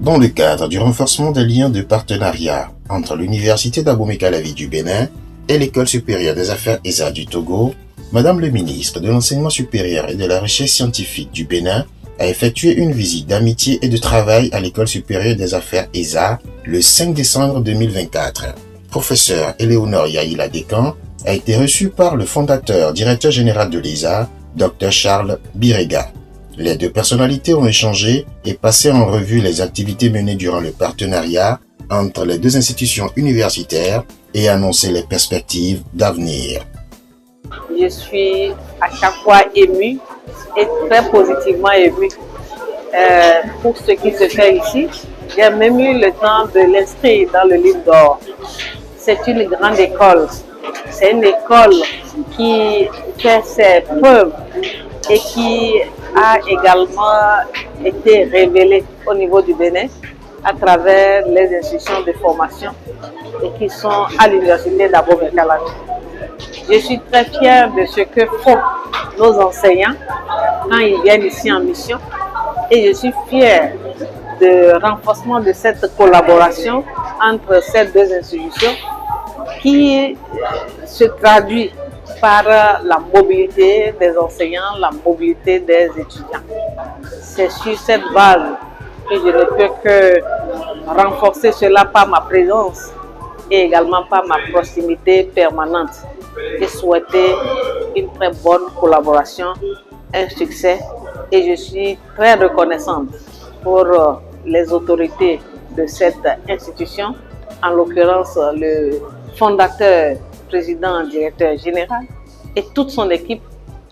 Dans le cadre du renforcement des liens de partenariat entre l'Université d'Abomey-Calavi du Bénin et l'École supérieure des affaires ESA du Togo, Madame le ministre de l'Enseignement supérieur et de la Recherche scientifique du Bénin a effectué une visite d'amitié et de travail à l'École supérieure des affaires ESA le 5 décembre 2024. Professeur Éléonore Yaïla Descamps a été reçu par le fondateur directeur général de l'ESA, Dr Charles Birega. Les deux personnalités ont échangé et passé en revue les activités menées durant le partenariat entre les deux institutions universitaires et annoncé les perspectives d'avenir. Je suis à chaque fois émue et très positivement émue pour ce qui se fait ici. J'ai même eu le temps de l'inscrire dans le livre d'or. C'est une grande école. C'est une école qui fait ses preuves et qui a également été révélée au niveau du Bénin à travers les institutions de formation et qui sont à l'université d'Abomey-Calavi. Je suis très fière de ce que font nos enseignants quand ils viennent ici en mission et je suis fière du renforcement de cette collaboration entre ces deux institutions qui se traduit par la mobilité des enseignants, la mobilité des étudiants. C'est sur cette base que je ne peux que renforcer cela par ma présence et également par ma proximité permanente et souhaiter une très bonne collaboration, un succès. Et je suis très reconnaissante pour les autorités de cette institution, en l'occurrence le fondateur, président, directeur général et toute son équipe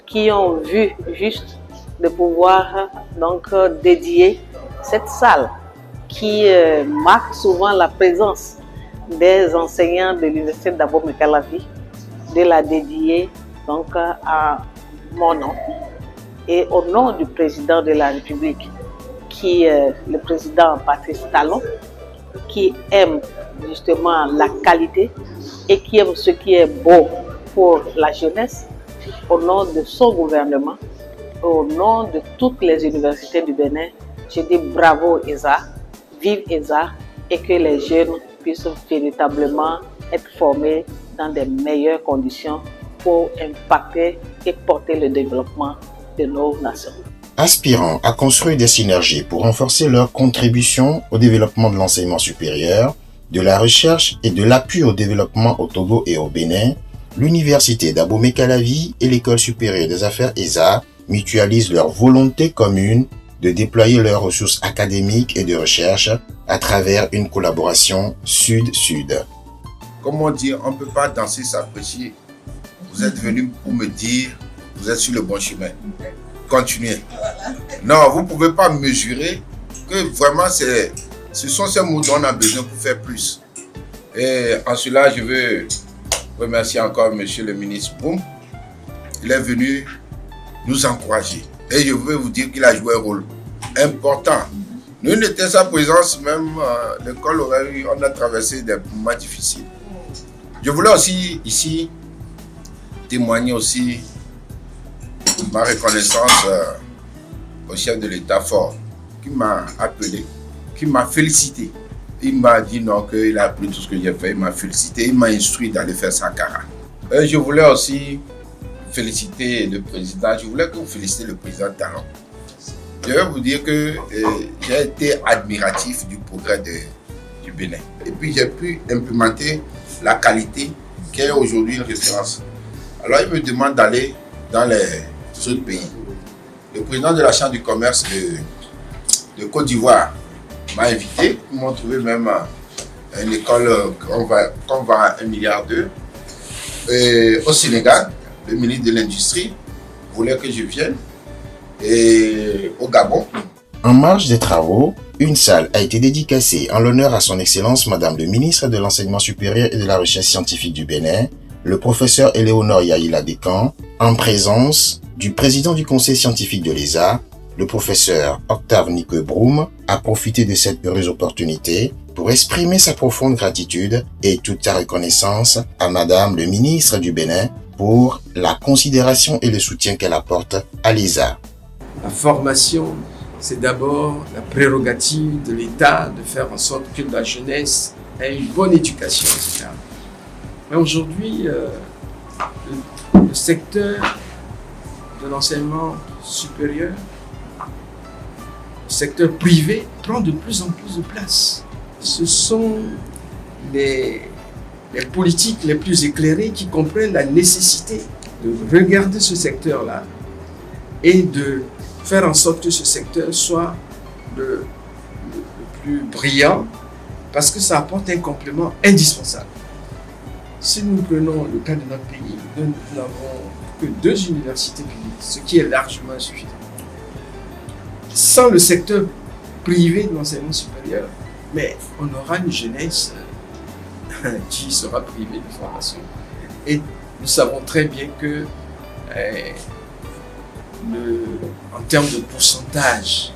qui ont vu juste de pouvoir donc dédier cette salle qui marque souvent la présence des enseignants de l'université d'Abomey-Calavi, de la dédier donc à mon nom et au nom du président de la République qui est le président Patrice Talon, qui aime justement la qualité et qui aime ce qui est beau pour la jeunesse, au nom de son gouvernement, au nom de toutes les universités du Bénin. Je dis bravo ESA, vive ESA et que les jeunes puissent véritablement être formés dans des meilleures conditions pour impacter et porter le développement de nos nations. Aspirant à construire des synergies pour renforcer leur contribution au développement de l'enseignement supérieur, de la recherche et de l'appui au développement au Togo et au Bénin, l'Université d'Abomey-Calavi et l'École supérieure des affaires ESA mutualisent leur volonté commune de déployer leurs ressources académiques et de recherche à travers une collaboration sud-sud. Comme on dit, on ne peut pas danser s'apprécier. Vous êtes venu pour me dire, vous êtes sur le bon chemin. Continuez. Non, vous ne pouvez pas mesurer que vraiment ce sont ces mots dont on a besoin pour faire plus. Et en cela, je veux remercier encore Monsieur le ministre Boum. Il est venu nous encourager. Et je veux vous dire qu'il a joué un rôle important. Nous n'étions sa présence, même l'école aurait eu, on a traversé des moments difficiles. Je voulais aussi ici témoigner aussi ma reconnaissance au chef de l'État fort qui m'a appelé, qui m'a félicité. Il m'a dit non, qu'il a appris tout ce que j'ai fait, il m'a félicité, il m'a instruit d'aller faire Sankara. Je voulais aussi féliciter le président, je voulais que vous félicitez le président Talon. Je vais vous dire que j'ai été admiratif du progrès du Bénin. Et puis j'ai pu implémenter la qualité qui est aujourd'hui une référence. Alors il me demande d'aller dans les autres pays. Le président de la Chambre du commerce de Côte d'Ivoire m'a invité. Ils m'ont trouvé même une école qu'on va à 1,2 milliard. Et au Sénégal, le ministre de l'Industrie voulait que je vienne. Et au Gabon. En marge des travaux, une salle a été dédicacée en l'honneur à son Excellence Madame le ministre de l'Enseignement supérieur et de la Recherche scientifique du Bénin, le professeur Éléonore Yaïla Descamps, en présence du président du conseil scientifique de l'ESA, le professeur Octave Nique-Broum, a profité de cette heureuse opportunité pour exprimer sa profonde gratitude et toute sa reconnaissance à Madame le ministre du Bénin pour la considération et le soutien qu'elle apporte à l'ESA. La formation c'est d'abord la prérogative de l'État de faire en sorte que la jeunesse ait une bonne éducation, etc. Mais aujourd'hui, le secteur de l'enseignement supérieur, le secteur privé, prend de plus en plus de place. Ce sont les politiques les plus éclairées qui comprennent la nécessité de regarder ce secteur-là et de faire en sorte que ce secteur soit le plus brillant, parce que ça apporte un complément indispensable. Si nous prenons le cas de notre pays, nous n'avons que 2 universités publiques, ce qui est largement insuffisant. Sans le secteur privé de l'enseignement supérieur, mais on aura une jeunesse qui sera privée de formation. Et nous savons très bien que en termes de pourcentage,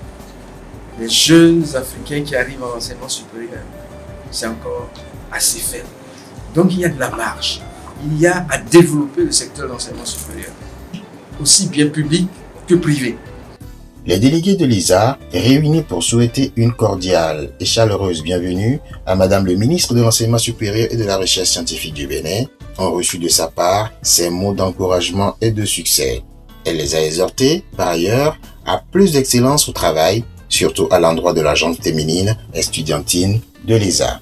les jeunes Africains qui arrivent en enseignement supérieur, c'est encore assez faible. Donc il y a de la marge. Il y a à développer le secteur de l'enseignement supérieur, aussi bien public que privé. Les délégués de l'ISA, réunis pour souhaiter une cordiale et chaleureuse bienvenue à Madame le ministre de l'Enseignement supérieur et de la Recherche scientifique du Bénin, ont reçu de sa part ses mots d'encouragement et de succès. Elle les a exhortés, par ailleurs, à plus d'excellence au travail, surtout à l'endroit de la gente féminine estudiantine de l'ISA.